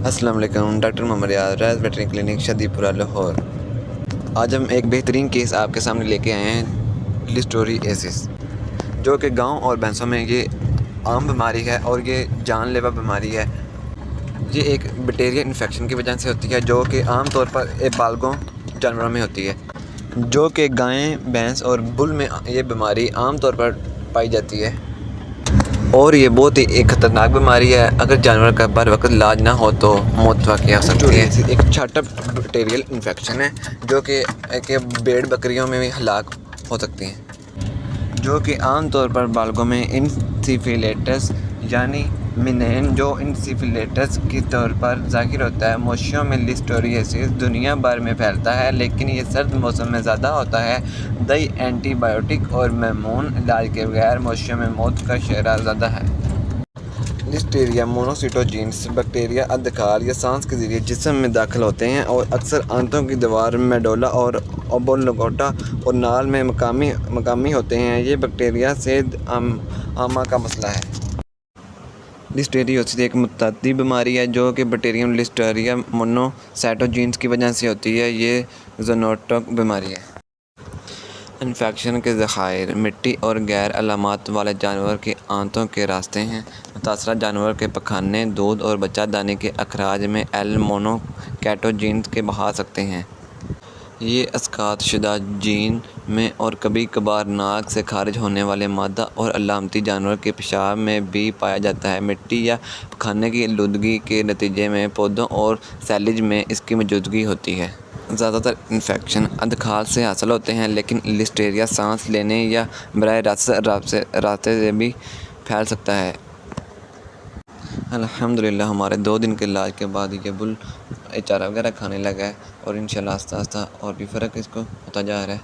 السلام علیکم، ڈاکٹر محمد ریاض veterinary clinic شادی پورہ لاہور۔ آج ہم ایک بہترین کیس آپ کے سامنے لے کے آئے ہیں، لیسٹوریئسس، جو کہ گاؤں اور بھینسوں میں یہ عام بیماری ہے اور یہ جان لیوا بیماری ہے۔ یہ ایک بیکٹیریا انفیکشن کی وجہ سے ہوتی ہے، جو کہ عام طور پر بالغوں جانوروں میں ہوتی ہے، جو کہ گائیں، بھینس اور بل میں یہ بیماری عام طور پر پائی جاتی ہے، اور یہ بہت ہی ایک خطرناک بیماری ہے۔ اگر جانور کا بر وقت علاج نہ ہو تو موت واقع ہو سکتی ہے۔ ایک چھاٹا بیکٹیریل انفیکشن ہے جو کہ بھیڑ بکریوں میں بھی ہلاک ہو سکتی ہیں، جو کہ عام طور پر بالغوں میں انسیفیلیٹس یعنی منین جو انسیفیلیٹس کے طور پر ظاہر ہوتا ہے۔ مویشیوں میں لیسٹوریئسس دنیا بھر میں پھیلتا ہے، لیکن یہ سرد موسم میں زیادہ ہوتا ہے۔ دئی اینٹی بائیوٹک اور معمون علاج کے بغیر مویشیوں میں موت کا شرح زیادہ ہے۔ لسٹیریا مونوسائٹوجینس بیکٹیریا ادرکھال یا سانس کے ذریعے جسم میں داخل ہوتے ہیں اور اکثر آنتوں کی دیوار، میڈولا اور اوبولونگاٹا اور نال میں مقامی ہوتے ہیں۔ یہ بیکٹیریا صحت عامہ کا مسئلہ ہے۔ لیسٹوریئسس ایک متعدی بیماری ہے جو کہ بیکٹیریم لسٹیریا مونوسائٹوجینس کی وجہ سے ہوتی ہے۔ یہ زوونوٹک بیماری ہے۔ انفیکشن کے ذخائر مٹی اور غیر علامات والے جانور کے آنتوں کے راستے ہیں۔ متاثرہ جانور کے پخانے، دودھ اور بچہ دانی کے اخراج میں ایل مونوسائٹوجینس کے بہا سکتے ہیں۔ یہ اسقاط شدہ جین میں اور کبھی کبھار ناک سے خارج ہونے والے مادہ اور علامتی جانور کے پیشاب میں بھی پایا جاتا ہے۔ مٹی یا پخانے کی آلودگی کے نتیجے میں پودوں اور سیلیج میں اس کی موجودگی ہوتی ہے۔ زیادہ تر انفیکشن ادرکھال سے حاصل ہوتے ہیں، لیکن لسٹیریا سانس لینے یا براہ راست راستے سے بھی پھیل سکتا ہے۔ الحمدللہ ہمارے 2 دن کے علاج کے بعد یہ بل چارہ وغیرہ کھانے لگا ہے اور انشاءاللہ آہستہ آہستہ اور بھی فرق اس کو ہوتا جا رہا ہے۔